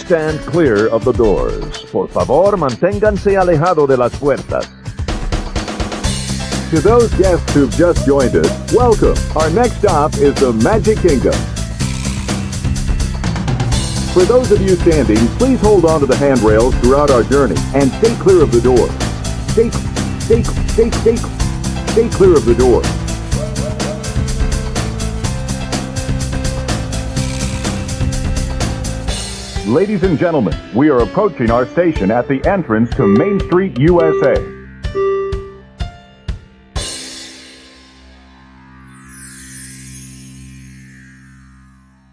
stand clear of the doors. Por favor, manténganse alejado de las puertas. To those guests who've just joined us, welcome. Our next stop is the Magic Kingdom. For those of you standing, please hold on to the handrails throughout our journey and stay clear of the door. Stay clear of the door. Ladies and gentlemen, we are approaching our station at the entrance to Main Street, USA.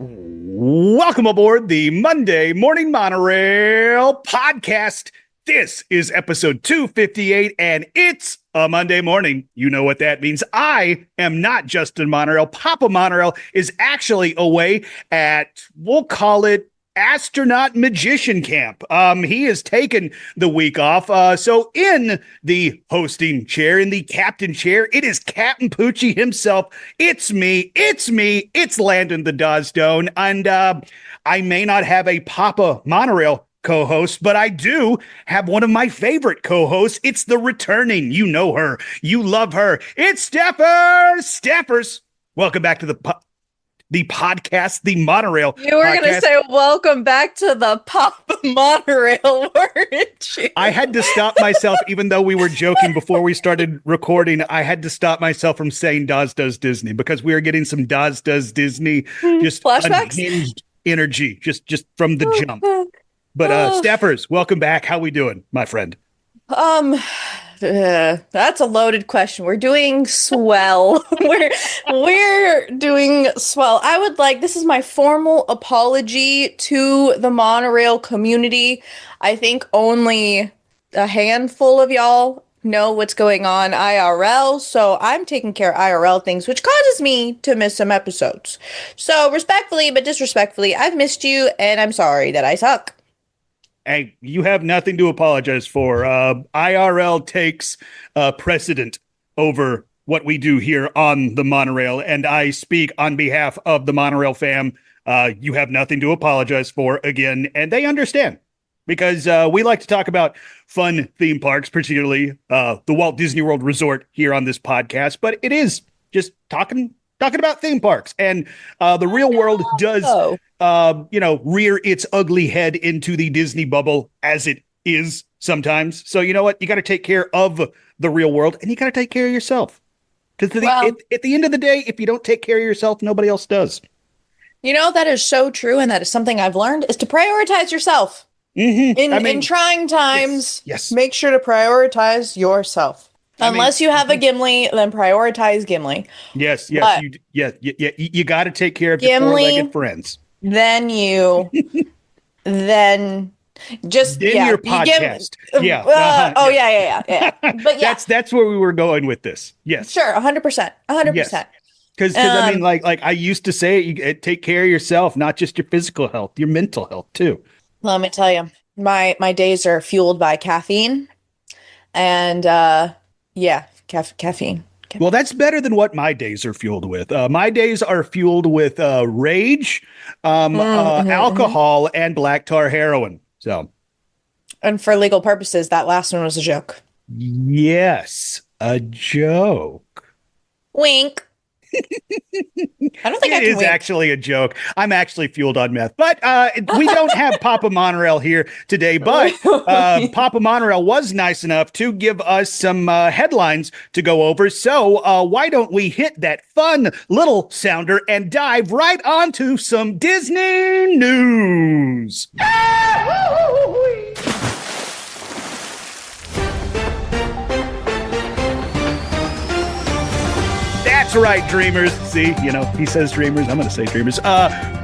Welcome aboard the Monday Morning Monorail podcast. This is episode 258, and it's a Monday morning. You know what that means. I am not Justin Monorail. Papa Monorail is actually away at, we'll call it, astronaut magician camp. He has taken the week off. So in the hosting chair, in the captain chair, it is Captain Poochie himself. It's me. It's Landon the Doane. And I may not have a Papa Monorail co-host, but I do have one of my favorite co-hosts. It's the returning. You know her. You love her. It's Stephers. Welcome back to the podcast, the Monorail. You were going to say, welcome back to the Papa Monorail, weren't you? I had to stop myself, even though we were joking before we started recording. I had to stop myself from saying Daz Does Disney, because we are getting some Daz Does Disney, just flashbacks, unhinged energy, just from the jump. But Stephers, welcome back. How we doing, my friend? That's a loaded question. We're doing swell. we're doing swell. I would like, this is my formal apology to the monorail community. I think only a handful of y'all know what's going on IRL, so I'm taking care of IRL things, which causes me to miss some episodes. So respectfully, but disrespectfully, I've missed you, and I'm sorry that I suck. Hey, you have nothing to apologize for. IRL takes precedent over what we do here on the monorail, and I speak on behalf of the monorail fam. You have nothing to apologize for again, and they understand, because we like to talk about fun theme parks, particularly the Walt Disney World Resort here on this podcast, but it is just talking about theme parks, and the real world does rear its ugly head into the Disney bubble, as it is sometimes. So you know what? You got to take care of the real world, and you got to take care of yourself. Because at the end of the day, if you don't take care of yourself, nobody else does. You know, that is so true, and that is something I've learned, is to prioritize yourself. Mm-hmm. In trying times, yes. Make sure to prioritize yourself. Unless you have a Gimli, then prioritize Gimli. Yes. You got to take care of your four-legged friends. Then your podcast. Yeah. But yeah, that's where we were going with this. Yes, sure, 100%. Because I mean, like I used to say, take care of yourself, not just your physical health, your mental health too. Let me tell you, my days are fueled by caffeine, and caffeine. Well, that's better than what my days are fueled with. My days are fueled with rage, alcohol, and black tar heroin. So, and for legal purposes, that last one was a joke. Yes, a joke. Wink. I don't think it is actually a joke. I'm actually fueled on meth, but we don't have Papa Monorail here today. But Papa Monorail was nice enough to give us some headlines to go over. So why don't we hit that fun little sounder and dive right onto some Disney news? That's right, dreamers. See, he says dreamers. I'm going to say dreamers.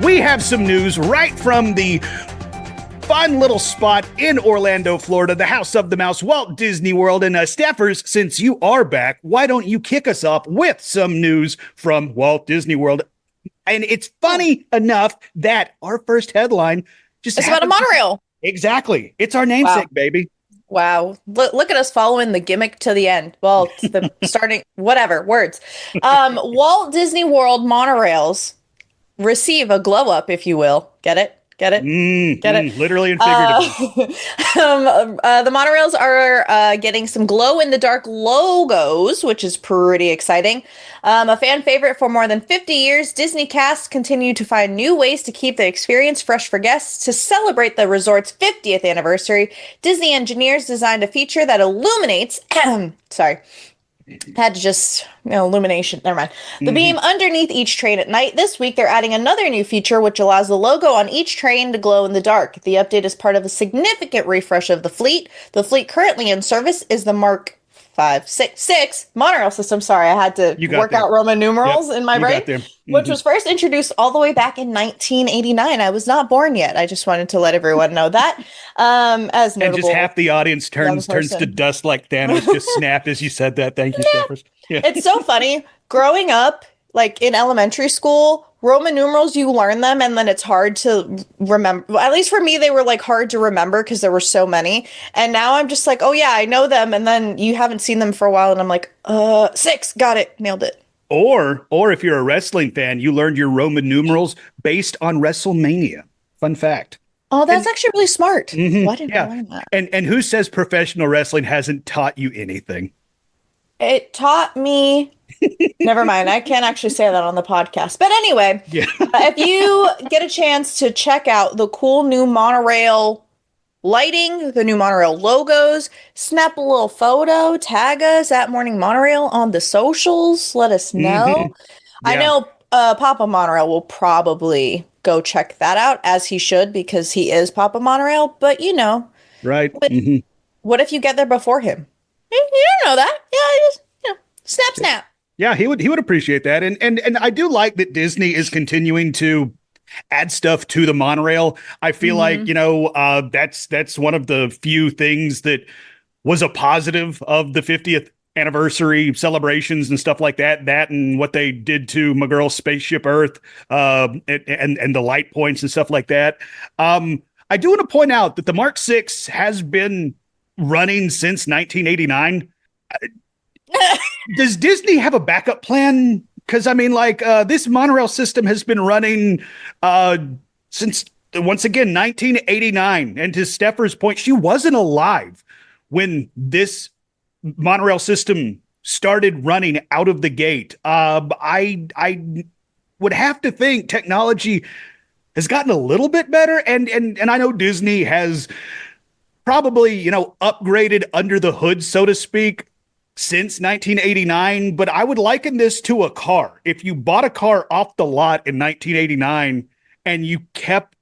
We have some news right from the fun little spot in Orlando, Florida, the House of the Mouse, Walt Disney World. And Stephers, since you are back, why don't you kick us off with some news from Walt Disney World? And it's funny enough that our first headline just it's about a monorail. Exactly. It's our namesake, baby. Wow. Look at us following the gimmick to the end. Well, the starting, whatever, words. Walt Disney World monorails receive a glow up, if you will. Get it? Get it? Get it? Literally and figuratively. The monorails are getting some glow-in-the-dark logos, which is pretty exciting. A fan favorite for more than 50 years, Disney casts continue to find new ways to keep the experience fresh for guests. To celebrate the resort's 50th anniversary, Disney engineers designed a feature that illuminates, sorry, had to just, illumination. Never mind. The beam underneath each train at night. This week, they're adding another new feature, which allows the logo on each train to glow in the dark. The update is part of a significant refresh of the fleet. The fleet currently in service is the Mark 6 monorail system. Sorry, I had to work out Roman numerals in my brain, which was first introduced all the way back in 1989. I was not born yet. I just wanted to let everyone know that. As notable, and just half the audience turns to dust like Thanos just snapped as you said that. Thank you, Stephers. Yeah. It's so funny. Growing up, like in elementary school, Roman numerals, you learn them and then it's hard to remember. Well, at least for me, they were like hard to remember because there were so many. And now I'm just like, oh yeah, I know them. And then you haven't seen them for a while and I'm like, 6, got it, nailed it. Or if you're a wrestling fan, you learned your Roman numerals based on WrestleMania. Fun fact. Oh, that's actually really smart. Why didn't I learn that? And who says professional wrestling hasn't taught you anything? It taught me. Never mind. I can't actually say that on the podcast. But anyway, if you get a chance to check out the cool new monorail lighting, the new monorail logos, snap a little photo, tag us at Morning Monorail on the socials. Let us know. I know Papa Monorail will probably go check that out, as he should, because he is Papa Monorail. But right. What if you get there before him? You don't know that. Yeah, just snap. Yeah, he would appreciate that. And I do like that Disney is continuing to add stuff to the monorail. I feel like, that's one of the few things that was a positive of the 50th anniversary celebrations and stuff like that. That and what they did to my girl Spaceship Earth, and the light points and stuff like that. I do want to point out that the Mark 6 has been running since 1989. Does Disney have a backup plan? Because this monorail system has been running since, once again, 1989. And to Stephers' point, she wasn't alive when this monorail system started running out of the gate. I would have to think technology has gotten a little bit better, and I know Disney has probably upgraded under the hood, so to speak, since 1989, but I would liken this to a car. If you bought a car off the lot in 1989 and you kept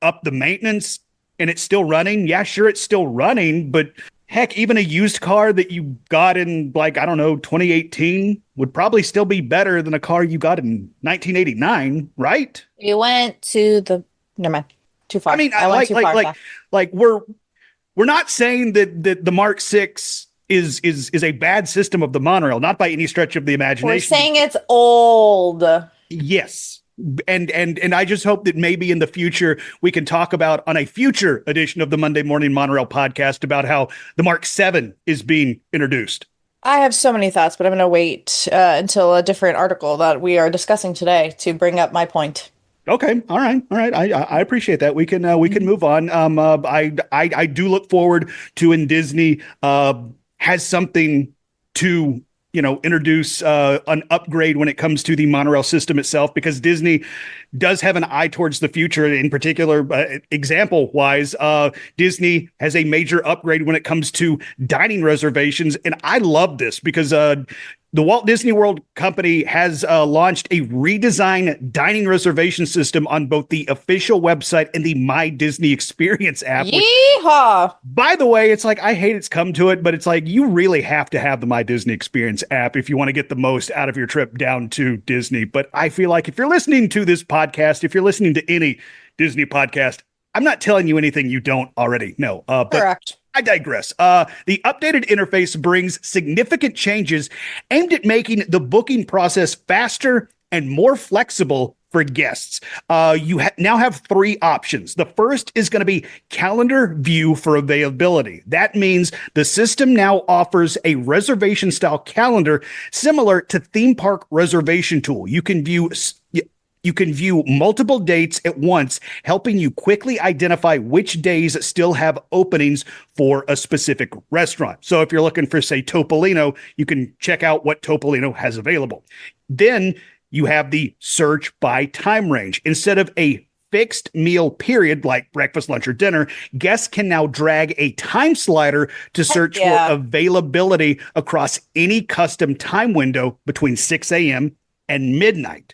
up the maintenance and it's still running, yeah, sure, it's still running, but heck, even a used car that you got in 2018 would probably still be better than a car you got in 1989, right? You went to never mind, too far. I went too far. We're not saying that the Mark 6 is a bad system of the monorail, not by any stretch of the imagination. We're saying it's old. Yes. And I just hope that maybe in the future we can talk about on a future edition of the Monday Morning Monorail podcast about how the Mark 7 is being introduced. I have so many thoughts, but I'm going to wait until a different article that we are discussing today to bring up my point. Okay. All right. I appreciate that. We can move on. I do look forward to when Disney has something to introduce an upgrade when it comes to the monorail system itself, because Disney does have an eye towards the future. In particular, example wise, Disney has a major upgrade when it comes to dining reservations. And I love this because the Walt Disney World company has launched a redesigned dining reservation system on both the official website and the My Disney Experience app. Yeehaw! By the way, it's I hate it's come to it, but it's you really have to have the My Disney Experience app if you want to get the most out of your trip down to Disney. But I feel like if you're listening to this podcast, if you're listening to any Disney podcast, I'm not telling you anything you don't already know. Correct. I digress. The updated interface brings significant changes aimed at making the booking process faster and more flexible for guests. You now have 3 options. The first is going to be calendar view for availability. That means the system now offers a reservation style calendar similar to theme park reservation tool. You can view You can view multiple dates at once, helping you quickly identify which days still have openings for a specific restaurant. So if you're looking for, say, Topolino, you can check out what Topolino has available. Then you have the search by time range. Instead of a fixed meal period like breakfast, lunch, or dinner, guests can now drag a time slider to search for availability across any custom time window between 6 a.m. and midnight.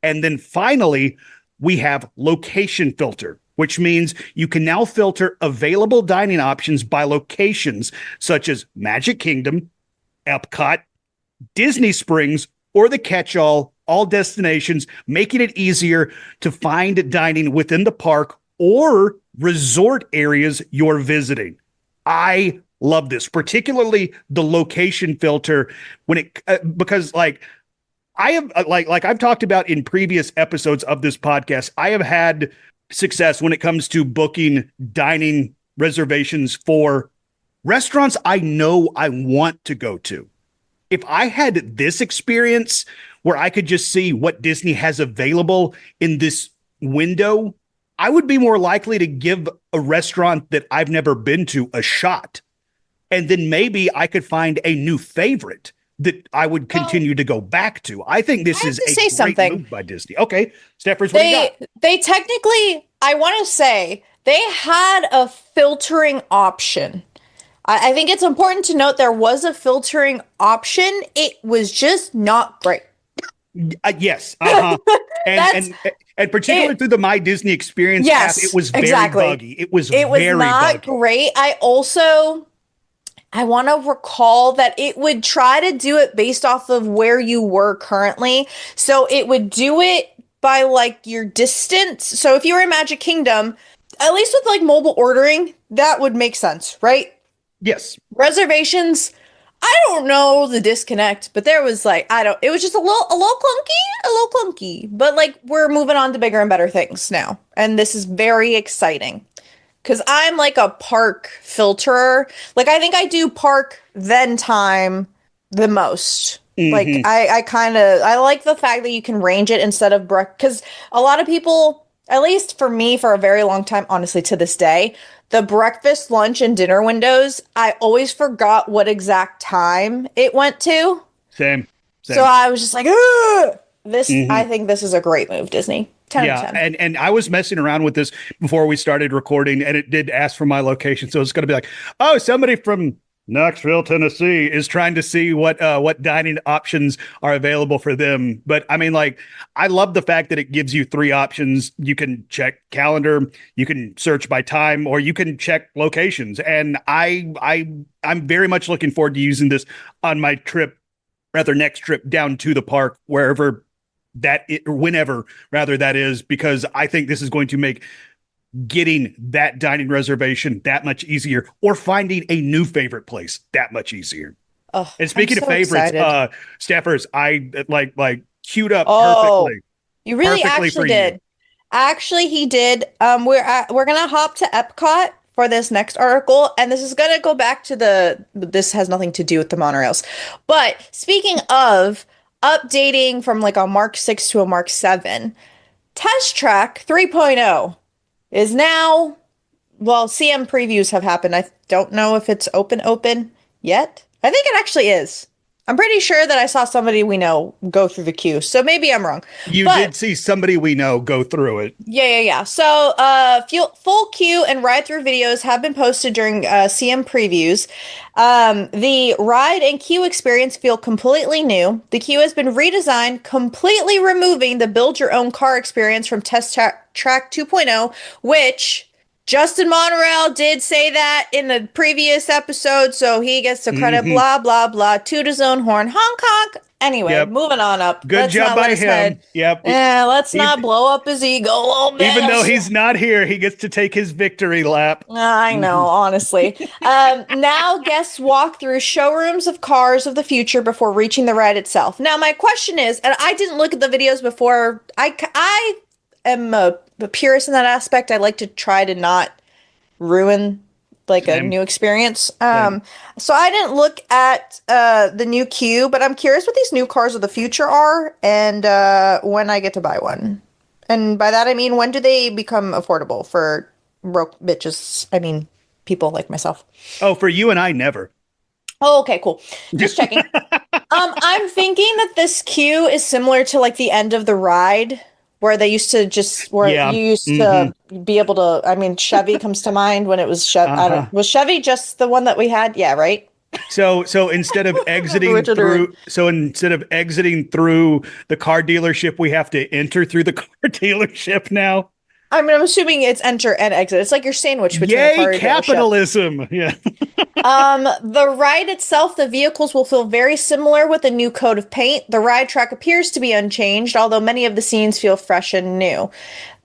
And then finally, we have location filter, which means you can now filter available dining options by locations such as Magic Kingdom, Epcot, Disney Springs, or the catch-all, all destinations, making it easier to find dining within the park or resort areas you're visiting. I love this, particularly the location filter because I have like I've talked about in previous episodes of this podcast, I have had success when it comes to booking dining reservations for restaurants I know I want to go to. If I had this experience where I could just see what Disney has available in this window, I would be more likely to give a restaurant that I've never been to a shot. And then maybe I could find a new favorite that I would continue to go back to. I think this is a great move by Disney. Okay, Stephers, what do you got? They technically, I want to say, they had a filtering option. I think it's important to note there was a filtering option. It was just not great. Yes. And particularly through the My Disney Experience app, it was very buggy. It was very not buggy. Great. I want to recall that it would try to do it based off of where you were currently. So it would do it by like your distance. So if you were in Magic Kingdom, at least with like mobile ordering, that would make sense, right? Yes. Reservations, I don't know the disconnect, but there was like, it was just a little clunky, but like we're moving on to bigger and better things now. And this is very exciting. Because I'm like a park filterer. Like, I think I do park then time the most. Like, I like the fact that you can range it instead of because a lot of people, at least for me, for a very long time, honestly, to this day, the breakfast, lunch, and dinner windows, I always forgot what exact time it went to. Same. So I was just like, ugh! I think this is a great move, Disney. 10 yeah, 10. And I was messing around with this before we started recording, and it did ask for my location. So it's going to be like, oh, somebody from Knoxville, Tennessee is trying to see what dining options are available for them. But I mean, like, I love the fact that it gives you 3 options. You can check calendar, you can search by time, or you can check locations. And I'm very much looking forward to using this on my next trip down to the park, wherever whenever rather that is, because I think this is going to make getting that dining reservation that much easier, or finding a new favorite place that much easier. Oh, and speaking of favorites, Stephers, I like queued up perfectly. You really actually did. Actually, he did. We're gonna hop to Epcot for this next article, and this is gonna go back to this has nothing to do with the monorails. But speaking of updating from like a Mark 6 to a Mark 7, Test Track 3.0 is now, well, CM previews have happened. I don't know if it's open yet. I think it actually is. I'm pretty sure that I saw somebody we know go through the queue, so maybe I'm wrong. You did see somebody we know go through it. Yeah. So full queue and ride-through videos have been posted during CM previews. The ride and queue experience feel completely new. The queue has been redesigned, completely removing the build-your-own-car experience from Test Track 2.0, which Justin Monorail did say that in the previous episode, so he gets the credit, blah, blah, blah, toot his own horn, honk, honk. Anyway, moving on up. Good job by him. Yep. Yeah, let's not blow up his ego a little bit. Even though he's not here, he gets to take his victory lap. I know, honestly. Now guests walk through showrooms of cars of the future before reaching the ride itself. Now, my question is, and I didn't look at the videos before, I am a purist in that aspect. I like to try to not ruin like a new experience. So I didn't look at the new queue, but I'm curious what these new cars of the future are and when I get to buy one. And by that I mean, when do they become affordable for broke bitches? I mean, people like myself. Oh, for you and I, never. Oh, okay, cool. Just checking. I'm thinking that this queue is similar to like the end of the ride where they used to just where Yeah. you used Hmm. to be able to, I mean, Chevy comes to mind when it was I don't, Uh-huh. was Chevy just the one that we had? Yeah, right? So instead of I remember which one to read. exiting through the car dealership, we have to enter through the car dealership now. I mean, I'm assuming it's enter and exit. It's like your sandwich between a Yay, car dealership. capitalism. Yeah. The ride itself, the vehicles will feel very similar with a new coat of paint. The ride track appears to be unchanged, although many of the scenes feel fresh and new.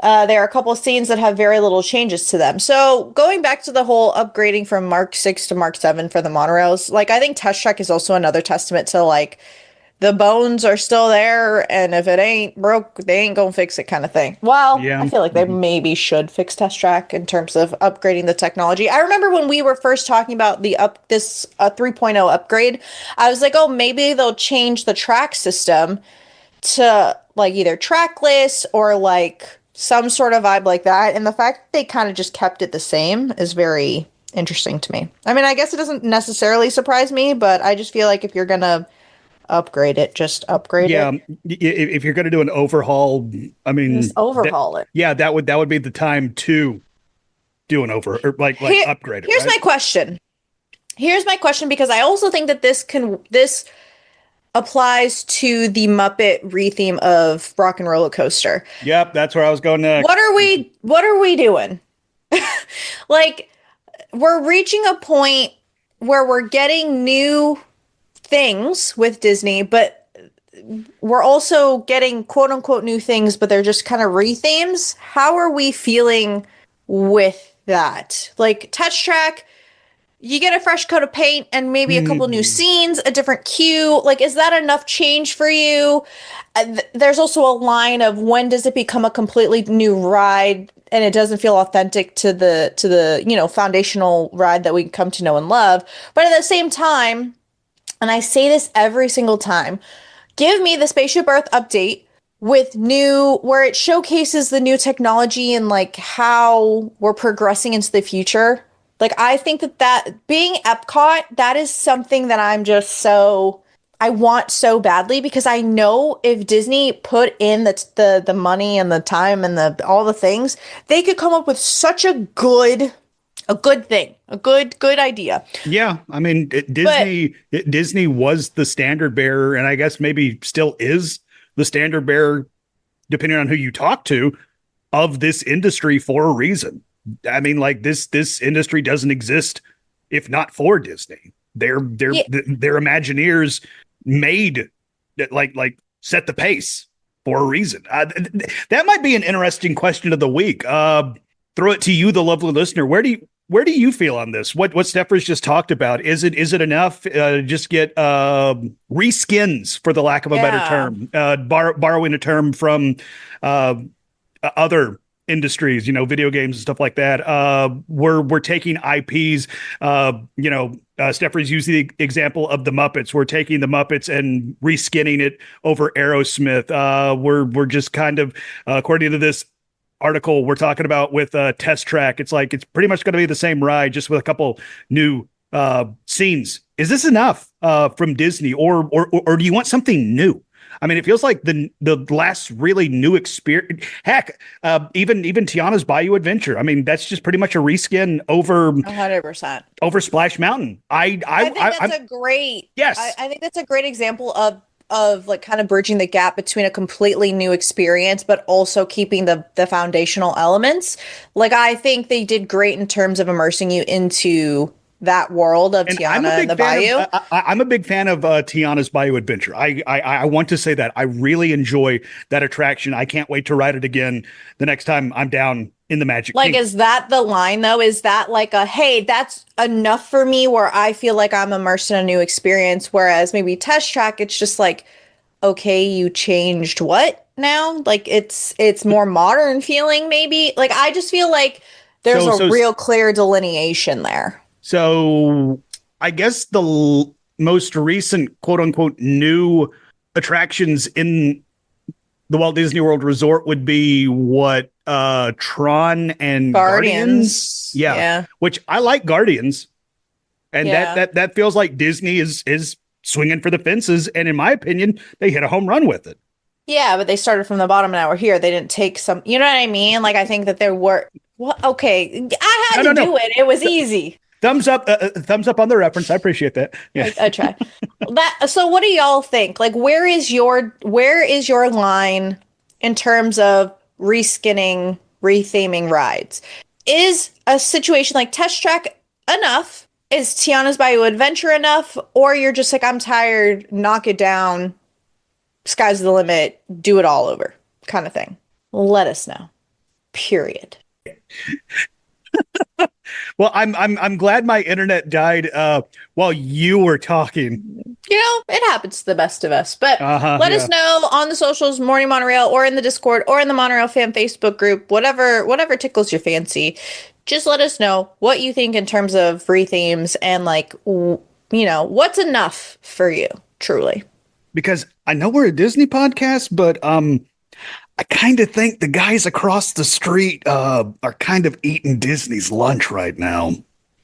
There are a couple of scenes that have very little changes to them. So going back to the whole upgrading from Mark 6 to Mark 7 for the monorails, like I think Test Track is also another testament to like the bones are still there, and if it ain't broke, they ain't gonna fix it kind of thing. Well, I Yeah. feel like they maybe should fix Test Track in terms of upgrading the technology. I remember when we were first talking about the this 3.0 upgrade, I was like, oh, maybe they'll change the track system to like either trackless or like some sort of vibe like that. And the fact that they kind of just kept it the same is very interesting to me. I mean, I guess it doesn't necessarily surprise me, but I just feel like if you're gonna upgrade it, just upgrade Yeah. it. If you're going to do an overhaul, I Just mean, overhaul it. yeah, that would be the time to do an over or like Here, upgrade it, here's right? my question. Here's my question because I also think that this applies to the Muppet retheme of Rock and Roller Coaster. Yep, that's where I was going next. What are we doing? Like we're reaching a point where we're getting new things with Disney, but we're also getting quote unquote new things, but they're just kind of rethemes. How are we feeling with that? Like Touch Track, you get a fresh coat of paint and maybe a couple new Hmm. scenes, a different queue. Like, is that enough change for you? There's also a line of when does it become a completely new ride and it doesn't feel authentic to the foundational ride that we come to know and love. But at the same time, and I say this every single time, give me the Spaceship Earth update with where it showcases the new technology and like how we're progressing into the future. Like I think that being Epcot, that is something that I want so badly because I know if Disney put in the money and the time and the all the things, they could come up with such a good thing, a good idea. Yeah, I mean, But Disney was the standard bearer, and I guess maybe still is the standard bearer, depending on who you talk to, of this industry for a reason. I mean, like this industry doesn't exist if not for Disney. yeah, Their Imagineers made that like set the pace for a reason. That might be an interesting question of the week. Throw it to you, the lovely listener. Where do you feel on this? What Stephers just talked about? Is it enough? Just get reskins, for the lack of a better yeah. term, borrowing a term from uh, other industries, video games and stuff like that. We're taking IPs. Stephers used the example of the Muppets. We're taking the Muppets and reskinning it over Aerosmith. We're just kind of, according to this article we're talking about with Test Track, it's like it's pretty much going to be the same ride, just with a couple new scenes. Is this enough from Disney, or do you want something new? I mean, it feels like the last really new experience. Heck, even Tiana's Bayou Adventure. I mean, that's just pretty much a reskin over 100%. Splash Mountain. I think I'm that's a great yes. I think that's a great example of like kind of bridging the gap between a completely new experience but also keeping the foundational elements. Like I think they did great in terms of immersing you into that world of And I'm a Tiana and big the fan of Bayou. I'm a big fan of Tiana's Bayou Adventure. I want to say that I really enjoy that attraction. I can't wait to ride it again the next time I'm down in the Magic Like, Kingdom. is that the line though? Is that like a, hey, that's enough for me where I feel like I'm immersed in a new experience? Whereas maybe Test Track, it's just like, okay, you changed what now? Like it's more modern feeling, maybe. Like I just feel like there's So a so real clear delineation there. so I guess the most recent quote unquote new attractions in the Walt Disney World Resort would be what Tron and Guardians. Yeah. Which I like Guardians. And Yeah. that feels like Disney is swinging for the fences, and in my opinion, they hit a home run with it. Yeah, but they started from the bottom and now we're here. They didn't take some, you know what I mean? Like, I think that there were, well, okay, I had to do it. It was easy. Thumbs up on the reference. I appreciate that. Yeah. I try. So what do y'all think? Like, where is your line in terms of reskinning, retheming rides? Is a situation like Test Track enough? Is Tiana's Bayou Adventure enough? Or you're just like, I'm tired, knock it down, sky's the limit, do it all over kind of thing? Let us know. Period. Well, I'm glad my internet died while you were talking. You know, it happens to the best of us. But let us know on the socials, Morning Monorail, or in the Discord, or in the Monorail fan Facebook group, whatever tickles your fancy. Just let us know what you think in terms of rethemes and, like, you know, what's enough for you, truly. Because I know we're a Disney podcast, but I kind of think the guys across the street are kind of eating Disney's lunch right now.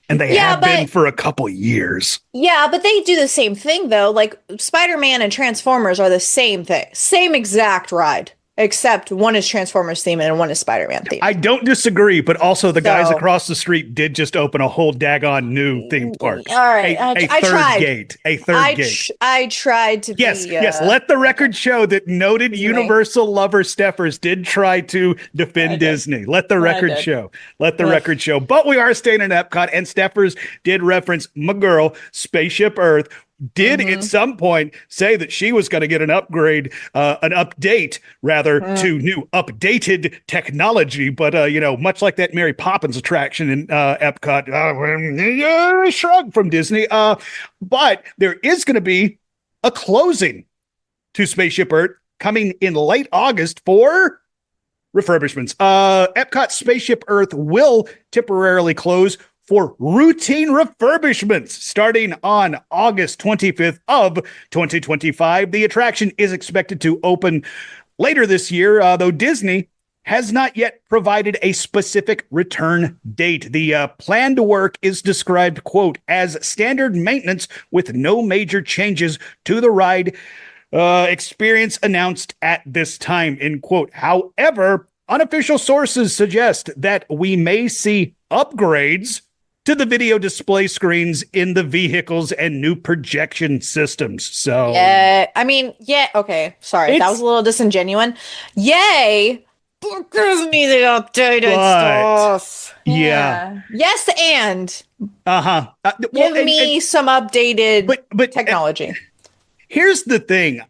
And they have been for a couple years. Yeah, but they do the same thing, though. Like, Spider-Man and Transformers are the same thing. Same exact ride. Except one is Transformers themed and one is Spider-Man themed. I don't disagree, but also the guys across the street did just open a whole daggone new themed park. All right. A third gate. I tried to Yes. Let the record show that noted Universal lover Stephers did try to defend Disney. Let the record show. But we are staying in Epcot, and Stephers did reference my girl, Spaceship Earth, did at some point say that she was going to get an update to new updated technology. But, you know, much like that Mary Poppins attraction in Epcot, shrug from Disney. But there is going to be a closing to Spaceship Earth coming in late August for refurbishments. Epcot Spaceship Earth will temporarily close for routine refurbishments starting on August 25th of 2025. The attraction is expected to open later this year, though Disney has not yet provided a specific return date. The planned work is described, quote, as standard maintenance with no major changes to the ride experience announced at this time, end quote. However, unofficial sources suggest that we may see upgrades to the video display screens in the vehicles and new projection systems. So, okay. Sorry, that was a little disingenuous. Yay! Because me the updated stuff. Yeah. Yes, and give me some updated technology. Here's the thing.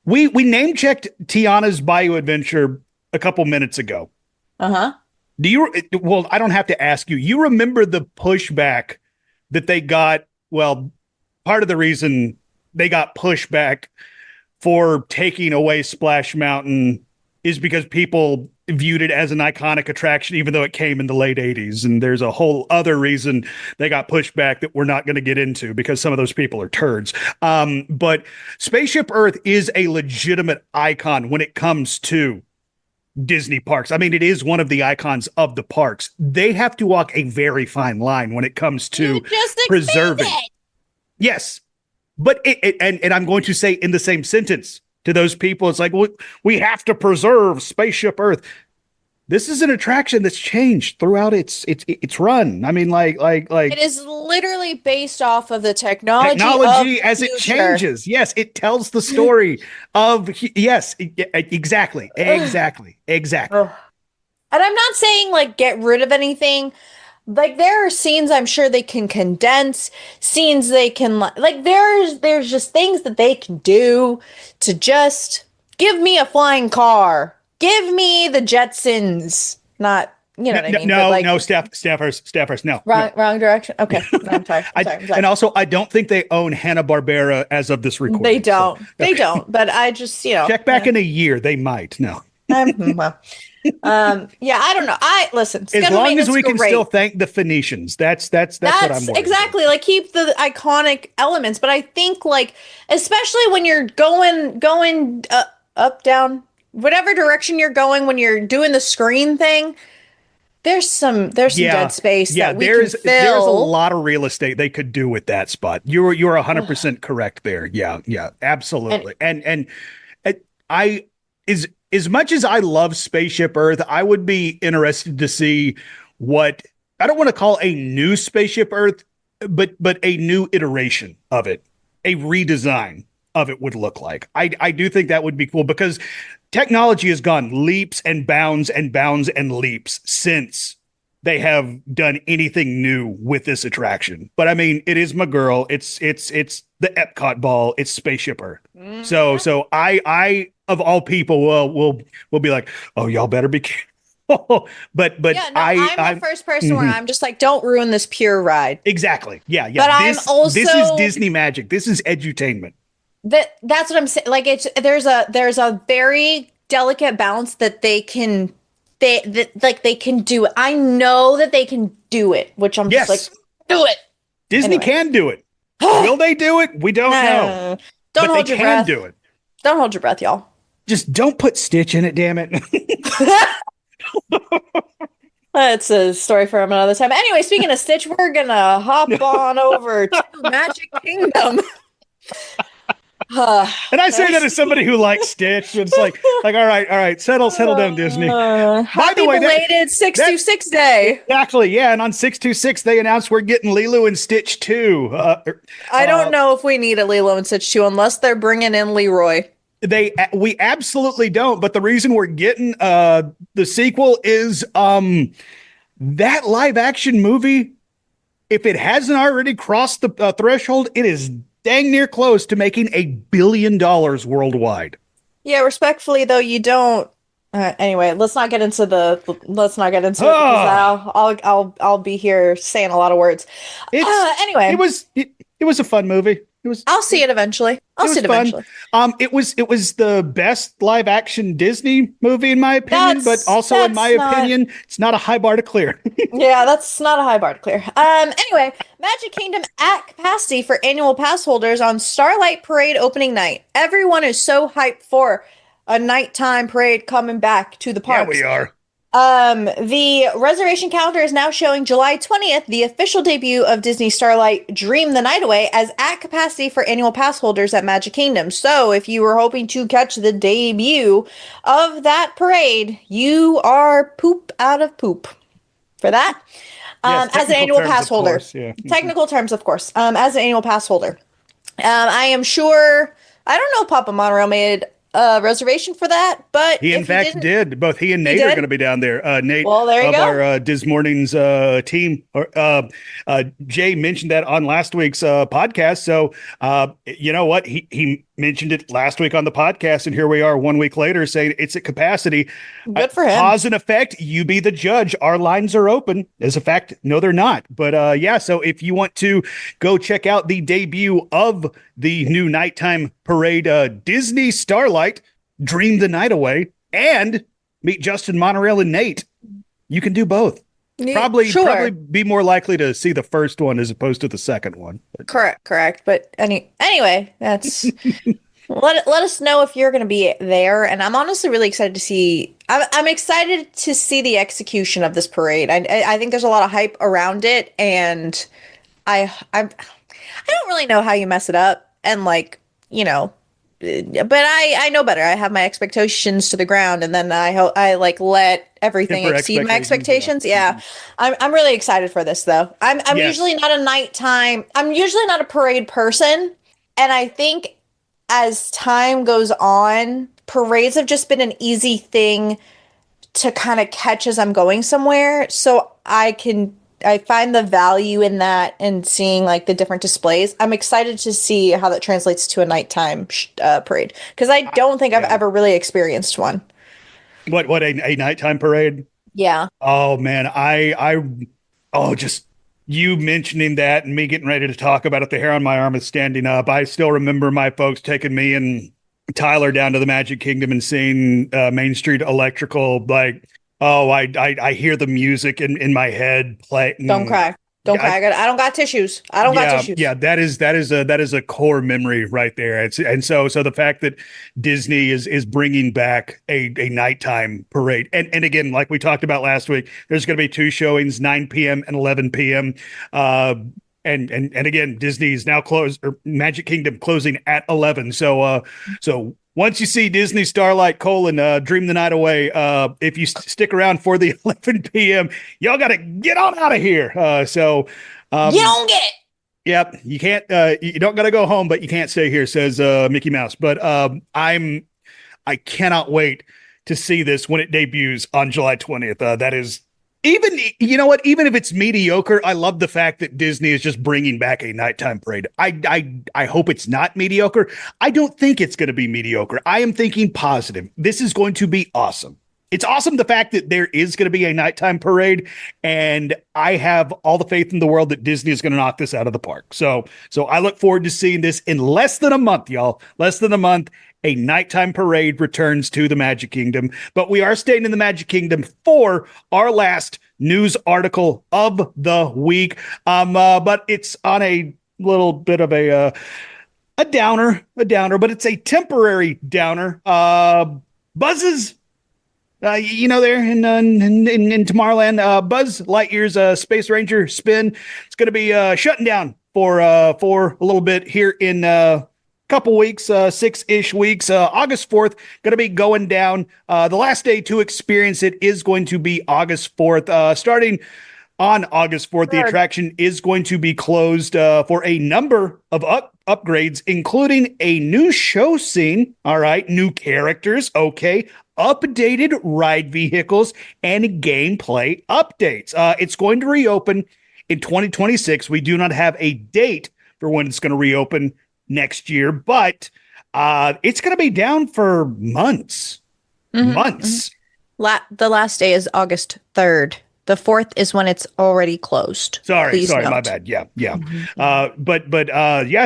We name checked Tiana's Bayou Adventure a couple minutes ago. Well, I don't have to ask you. You remember the pushback that they got? Well, part of the reason they got pushback for taking away Splash Mountain is because people viewed it as an iconic attraction, even though it came in the late 80s. And there's a whole other reason they got pushback that we're not going to get into because some of those people are turds. But Spaceship Earth is a legitimate icon when it comes to Disney parks. I mean, it is one of the icons of the parks. They have to walk a very fine line when it comes to preserving. Yes, but and I'm going to say in the same sentence to those people, it's like, we have to preserve Spaceship Earth. This is an attraction that's changed throughout its run. I mean, like it is literally based off of the technology as it changes. Yes, it tells the story of exactly. And I'm not saying like get rid of anything. Like there are scenes I'm sure they can condense, scenes they can like there's just things that they can do to just give me a flying car. Give me the Jetsons, not, you know what I mean? No, Stephers, no. Wrong direction? Okay, no, I'm sorry. I'm sorry. And also, I don't think they own Hanna-Barbera as of this recording. They don't. They don't, but I just, check back in a year, they might, no. I don't know. Listen. As long as we can still thank the Phoenicians, that's what I'm worried exactly about. Like keep the iconic elements, but I think like especially when you're going up, down, whatever direction you're going when you're doing the screen thing. There's some dead space that we can fill. There's a lot of real estate they could do with that spot. You're 100% correct there. Yeah, absolutely. And I as much as I love Spaceship Earth, I would be interested to see what I don't want to call a new Spaceship Earth, but a new iteration of it, a redesign of it would look like. I do think that would be cool because technology has gone leaps and bounds and bounds and leaps since they have done anything new with this attraction. But I mean, it is my girl. It's the Epcot ball. It's Spaceship Earth. Mm-hmm. So I of all people will be like, oh, y'all better be careful. but yeah, no, I'm the first person where I'm just like, don't ruin this pure ride. Exactly. Yeah. But this is Disney magic. This is edutainment. That's what I'm saying. Like there's a very delicate balance that they can do it. I know that they can do it, which I'm just like, do it. Disney can do it. Will they do it? We don't know. Don't hold your breath. They can do it. Don't hold your breath, y'all. Just don't put Stitch in it, damn it. That's a story for another time. Anyway, speaking of Stitch, we're gonna hop on over to Magic Kingdom. And I say that as somebody who likes Stitch. It's like, all right, settle down, Disney. By the way, belated 626 day. Exactly, yeah. And on 626, they announced we're getting Lilo and Stitch 2. I don't know if we need a Lilo and Stitch 2 unless they're bringing in Leroy. We absolutely don't. But the reason we're getting the sequel is that live action movie. If it hasn't already crossed the threshold, it is dang near close to making $1 billion worldwide. Yeah, respectfully though, you don't. Anyway, let's not get into it because I'll be here saying a lot of words. Anyway, it was a fun movie. I'll see it eventually. It was the best live action Disney movie in my opinion, but also in my opinion, it's not a high bar to clear. Yeah, that's not a high bar to clear. Anyway, Magic Kingdom at capacity for annual pass holders on Starlight Parade opening night. Everyone is so hyped for a nighttime parade coming back to the parks. Yeah, we are. The reservation calendar is now showing July 20th, the official debut of Disney Starlight Dream the Night Away, as at capacity for annual pass holders at Magic Kingdom. So if you were hoping to catch the debut of that parade, you are poop out of poop for that. Yes, as an annual pass holder. Course, yeah. Technical terms, of course. As an annual pass holder. I am sure, I don't know if Papa Monorail made a reservation for that, but he in fact did. Both he and Nate are going to be down there. Nate, well, there you of go. Our Dis Mornings team. Jay mentioned that on last week's podcast. So you know what? He mentioned it last week on the podcast, and here we are 1 week later saying it's at capacity. Good for him. Cause and effect. You be the judge. Our lines are open. As a fact, no, they're not. But yeah. So if you want to go check out the debut of the new nighttime parade, Disney Starlight Dream the Night Away, and meet Justin, Monorail, and Nate, you can do both. Probably be more likely to see the first one as opposed to the second one. But. Correct. But anyway, that's let us know if you're going to be there. And I'm honestly really excited to see. I'm excited to see the execution of this parade. I think there's a lot of hype around it, and I don't really know how you mess it up. And but I know better. I have my expectations to the ground, and then I let everything exceed my expectations. Yeah. I'm really excited for this though. I'm usually not a nighttime. I'm usually not a parade person, and I think as time goes on, parades have just been an easy thing to kind of catch as I'm going somewhere. So I find the value in that and seeing like the different displays. I'm excited to see how that translates to a nighttime parade, because I don't think I've ever really experienced one. What a nighttime parade? Yeah. Oh man, just you mentioning that and me getting ready to talk about it, the hair on my arm is standing up. I still remember my folks taking me and Tyler down to the Magic Kingdom and seeing Main Street Electrical. Like, oh, I hear the music in my head play. Don't cry. Don't cry. I don't got tissues. I don't got tissues. Yeah, that is a core memory right there. So the fact that Disney is bringing back a nighttime parade, and again, like we talked about last week, there's going to be two showings, 9 p.m. and 11 p.m. And again, Disney is now closed, or Magic Kingdom closing at 11. So once you see Disney Starlight: Dream the Night Away, if you stick around for the 11 p.m., y'all got to get on out of here. You don't get it. Yep, you can't. You don't got to go home, but you can't stay here, says Mickey Mouse. But I cannot wait to see this when it debuts on July 20th. That is. Even, you know what? Even if it's mediocre, I love the fact that Disney is just bringing back a nighttime parade. I hope it's not mediocre. I don't think it's going to be mediocre. I am thinking positive. This is going to be awesome. It's awesome the fact that there is going to be a nighttime parade, and I have all the faith in the world that Disney is going to knock this out of the park. So I look forward to seeing this in less than a month, y'all. Less than a month. A nighttime parade returns to the Magic Kingdom, but we are staying in the Magic Kingdom for our last news article of the week. But it's on a little bit of a downer, but it's a temporary downer. Buzz's, there in Tomorrowland, Buzz Lightyear's Space Ranger spin. It's going to be shutting down for a little bit here in couple weeks, 6-ish weeks. August 4th, going to be going down. The last day to experience it is going to be August 4th. Starting on August 4th, the attraction is going to be closed for a number of upgrades, including a new show scene. All right, new characters. Okay. Updated ride vehicles and gameplay updates. It's going to reopen in 2026. We do not have a date for when it's going to reopen next year, but it's going to be down for months. Months. The last day is August 3rd. The 4th is when it's already closed. Sorry, my bad. Yeah.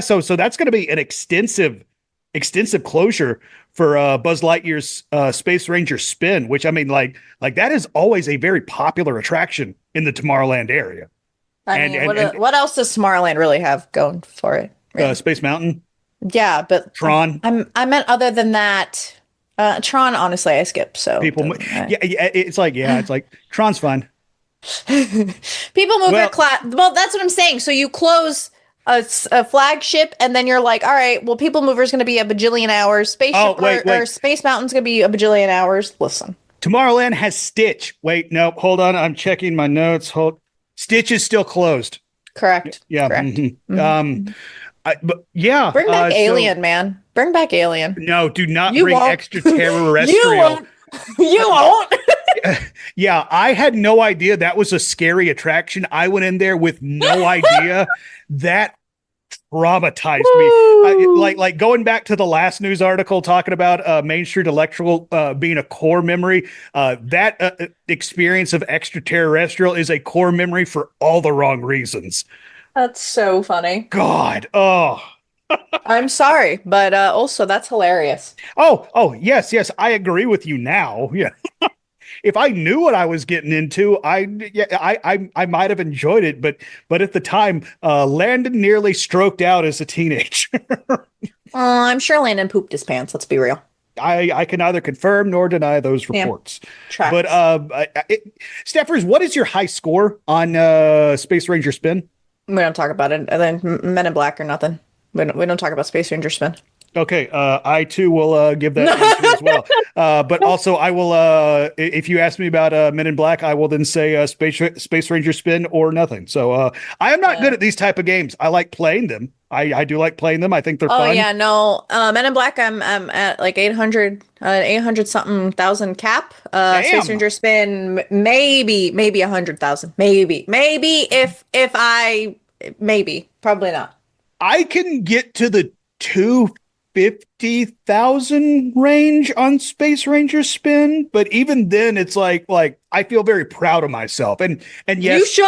So that's going to be an extensive closure for Buzz Lightyear's Space Ranger spin, which I mean, like that is always a very popular attraction in the Tomorrowland area. What else does Tomorrowland really have going for it? Really? Space Mountain. Yeah, but Tron. I meant other than that. Tron, honestly, I skip. So it's like Tron's fine. People move their class. Well, that's what I'm saying. So you close a flagship, and then you're like, all right, well, People Mover is going to be a bajillion hours. Spaceship or Space Mountain's going to be a bajillion hours. Listen, Tomorrowland has Stitch. Wait, no, hold on. I'm checking my notes. Stitch is still closed. Correct. Yeah. Correct. Mm-hmm. Bring back Alien, man. Bring back Alien. No, do not bring extraterrestrial. You won't. Yeah, I had no idea that was a scary attraction. I went in there with no idea. That traumatized me. Like going back to the last news article talking about Main Street Electrical being a core memory. That experience of extraterrestrial is a core memory for all the wrong reasons. That's so funny. God. Oh. I'm sorry, but also that's hilarious. Oh, yes. I agree with you now. Yeah. If I knew what I was getting into, I might have enjoyed it, but at the time, Landon nearly stroked out as a teenager. I'm sure Landon pooped his pants. Let's be real. I can neither confirm nor deny those reports. Tracks. But Stephers, what is your high score on Space Ranger Spin? We don't talk about it. And then Men in Black or nothing. We don't talk about Space Ranger Spin. Okay, I too will give that answer as well. But also, I will. If you ask me about Men in Black, I will then say Space Ranger Spin or nothing. So I am not good at these type of games. I like playing them. I do like playing them. I think they're fun. Oh yeah, no. Men in Black, I'm at like 800 something thousand cap. Space Ranger Spin, maybe 100,000. Maybe if I probably not. I can get to the 250,000 range on Space Ranger Spin, but even then it's like I feel very proud of myself. And yes,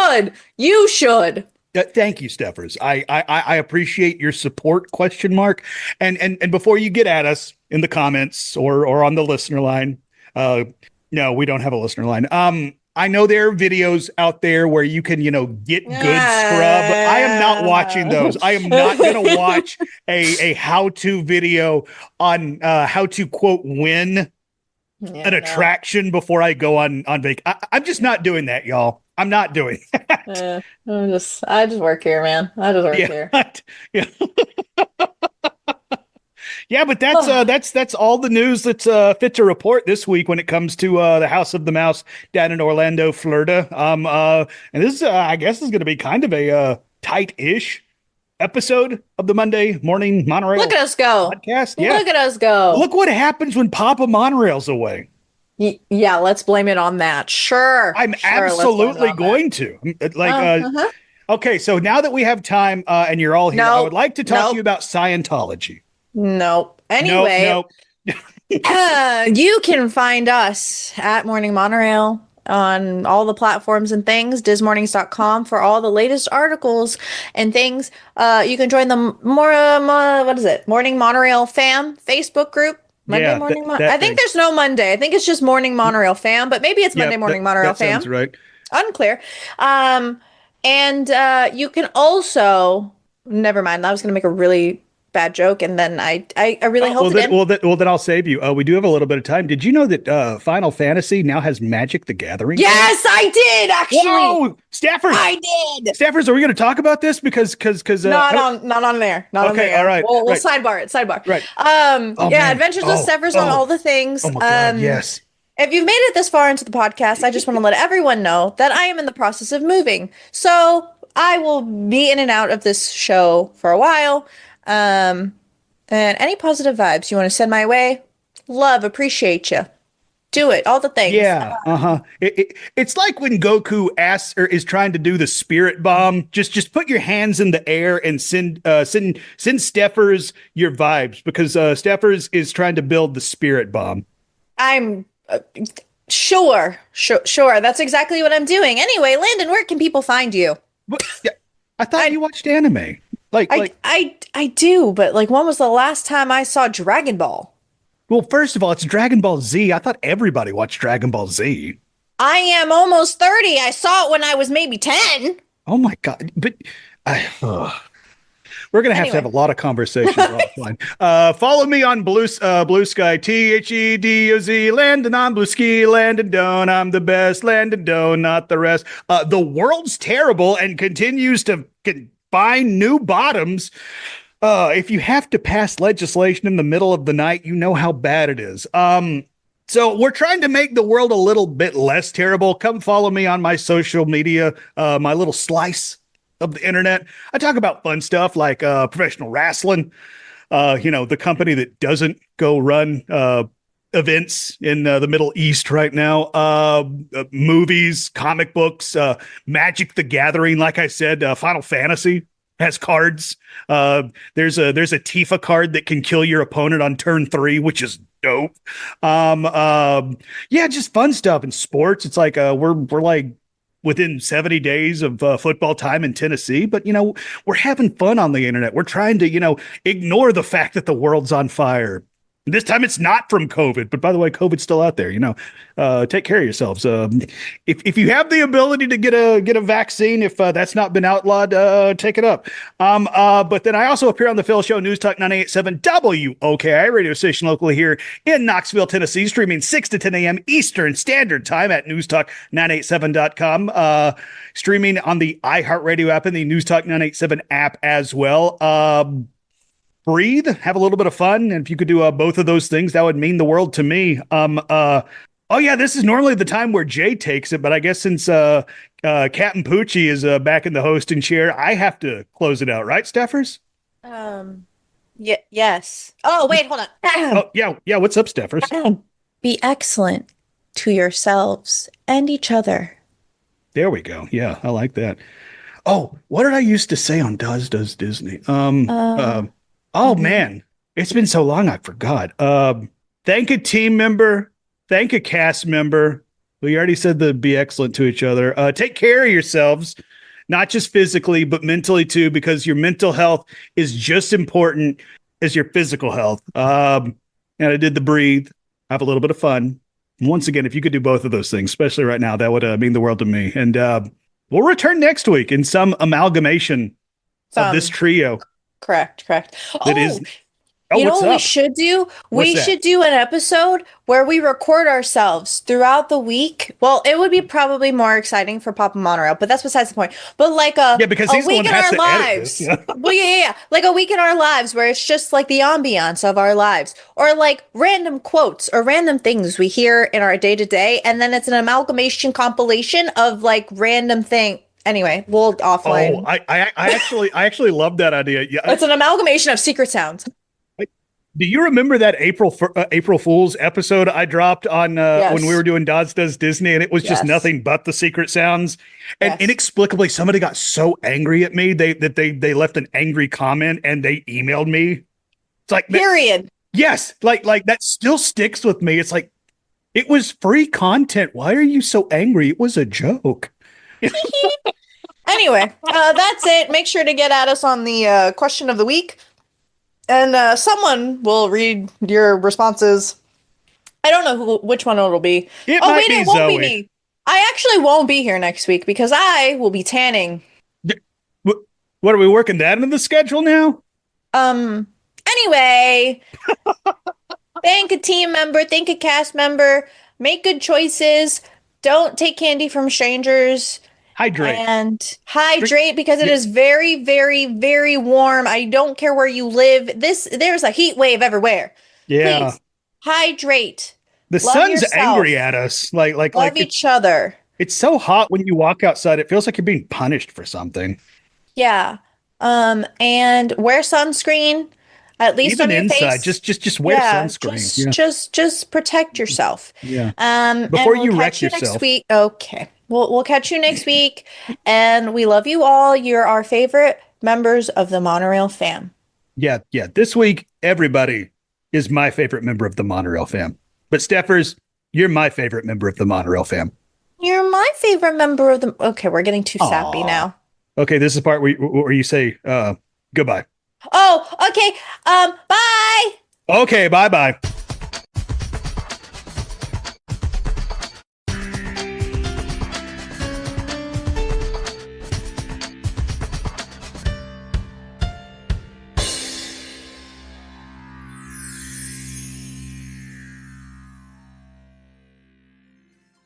you should. Thank you, Stephers. I appreciate your support, ? And before you get at us in the comments or on the listener line, no, we don't have a listener line. I know there are videos out there where you can, get good scrub. I am not watching those. I am not going to watch a how-to video on how to, quote, win an attraction before I go on vacation. I'm just not doing that, y'all. I'm not doing that. I just work here, man. I just work here. Yeah. Yeah, but that's all the news that's fit to report this week when it comes to the House of the Mouse down in Orlando, Florida. And this I guess is going to be kind of a tight-ish episode of the Monday Morning Monorail. Look at us go! Podcast. Yeah, look at us go! Look what happens when Papa Monorail's away. Yeah, let's blame it on that. Sure, I'm absolutely going to. Okay, so now that we have time and you're all here, I would like to talk to you about Scientology. Nope. Anyway, you can find us at Morning Monorail on all the platforms and things, dismornings.com for all the latest articles and things. You can join the Morning Monorail fam Facebook group. Monday Morning Monorail. I think there's no Monday. I think it's just Morning Monorail fam, but maybe it's Monday Morning Monorail fam. Sounds right. Unclear. And you can also, never mind. I was going to make a really bad joke, and then I really hope then I'll save you. We do have a little bit of time. Did you know that Final Fantasy now has Magic the Gathering? Yes, I did actually. Whoa, Stephers! I did. Stephers, are we going to talk about this? Because not on there. Not on there. All right. We'll sidebar it. Sidebar. Right. Adventures with Stephers on all the things. Oh my God, yes. If you've made it this far into the podcast, I just want to let everyone know that I am in the process of moving. So I will be in and out of this show for a while. And any positive vibes you want to send my way, love, appreciate you. Do it, all the things. Yeah, it's like when Goku asks or is trying to do the spirit bomb. Just put your hands in the air and send Stephers your vibes, because Stephers is trying to build the spirit bomb. I'm sure. That's exactly what I'm doing. Anyway, Landon, where can people find you? I thought you watched anime. I do, but when was the last time I saw Dragon Ball? Well, first of all, it's Dragon Ball Z. I thought everybody watched Dragon Ball Z. I am almost 30. I saw it when I was maybe 10. Oh my God. But we're going to have a lot of conversations offline. Follow me on Blue Sky, THEDOZ, Landon on Blue Ski, Landon Doane. I'm the best, Landon Doane, not the rest. The world's terrible and continues to find new bottoms. If you have to pass legislation in the middle of the night, you know how bad it is. So we're trying to make the world a little bit less terrible. Come follow me on my social media, my little slice of the internet. I talk about fun stuff like professional wrestling, the company that doesn't go run events in the Middle East right now, movies, comic books, Magic the Gathering. Like I said, Final Fantasy has cards. There's a Tifa card that can kill your opponent on turn 3, which is dope. Just fun stuff in sports. It's like we're like within 70 days of football time in Tennessee, but we're having fun on the internet. We're trying to ignore the fact that the world's on fire. This time it's not from COVID, but by the way, COVID's still out there. Take care of yourselves. If you have the ability to get a vaccine, if that's not been outlawed, take it up. But then I also appear on the Phil Show, News Talk 98.7 WOKI radio station locally here in Knoxville, Tennessee, streaming 6 to 10 a.m. Eastern Standard Time at newstalk987.com. Streaming on the iHeartRadio app and the News Talk 987 app as well. Breathe, have a little bit of fun, and if you could do both of those things, that would mean the world to me. This is normally the time where Jay takes it, but I guess since Captain Poochie is back in the hosting chair, I have to close it out, right, Stephers? Yes. Oh, wait, hold on. Yeah. What's up, Stephers? Be excellent to yourselves and each other. There we go. Yeah, I like that. Oh, what did I used to say on Does Disney? Oh man, it's been so long I forgot. Thank a team member, thank a cast member. We already said to be excellent to each other. Take care of yourselves, not just physically, but mentally too, because your mental health is just important as your physical health. And I did the breathe, have a little bit of fun, once again, if you could do both of those things, especially right now, that would mean the world to me. And we'll return next week in some amalgamation of this trio. Correct. That is. Oh, you know what's what up? we should do? What's We that? should do an episode where we record ourselves throughout the week. Well, it would be probably more exciting for Papa Monorail, but that's besides the point. But like a Because a he's the week one in that has our to edit lives. this. Yeah. Well, yeah. Like a week in our lives where it's just like the ambiance of our lives, or like random quotes or random things we hear in our day to day, and then it's an amalgamation compilation of like random thing. Anyway, we'll offline. Oh, I actually love that idea. Yeah. It's an amalgamation of secret sounds. Do you remember that April Fool's episode I dropped on when we were doing Dodds Does Disney, and it was just nothing but the secret sounds? And inexplicably, somebody got so angry at me that they left an angry comment and they emailed me. It's like period. Yes, like that still sticks with me. It's like it was free content. Why are you so angry? It was a joke. Anyway, that's it. Make sure to get at us on the question of the week. And someone will read your responses. I don't know which one it'll be. It won't be me. I actually won't be here next week because I will be tanning. What are we working that into the schedule now? Anyway, thank a team member, thank a cast member, make good choices, don't take candy from strangers. Hydrate. And hydrate because it is very, very, very warm. I don't care where you live. There's a heat wave everywhere. Yeah. Please hydrate. The Love sun's yourself. angry at us. Like each other. It's so hot when you walk outside. It feels like you're being punished for something. Yeah. And wear sunscreen. At least even on your inside, face. just wear sunscreen. Just protect yourself. Yeah. and Before we'll you catch wreck you yourself. next week. Okay. We'll catch you next week. And we love you all. You're our favorite members of the Monorail fam. Yeah. This week, everybody is my favorite member of the Monorail fam. But Stephers, you're my favorite member of the Monorail fam. You're my favorite member of the. Okay, we're getting too sappy now. Okay, this is the part where you say goodbye. Oh, okay. Bye. Okay, bye.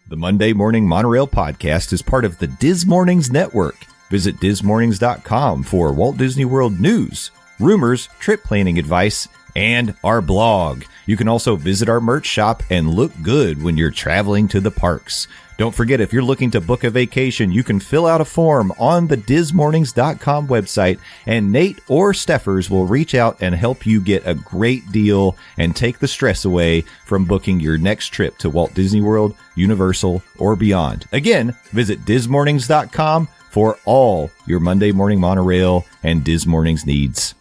The Monday Morning Monorail podcast is part of the Diz Mornings Network. Visit DizMornings.com for Walt Disney World news, rumors, trip planning advice, and our blog. You can also visit our merch shop and look good when you're traveling to the parks. Don't forget, if you're looking to book a vacation, you can fill out a form on the DizMornings.com website, and Nate or Stephers will reach out and help you get a great deal and take the stress away from booking your next trip to Walt Disney World, Universal, or beyond. Again, visit DizMornings.com for all your Monday Morning Monorail and Diz Mornings needs.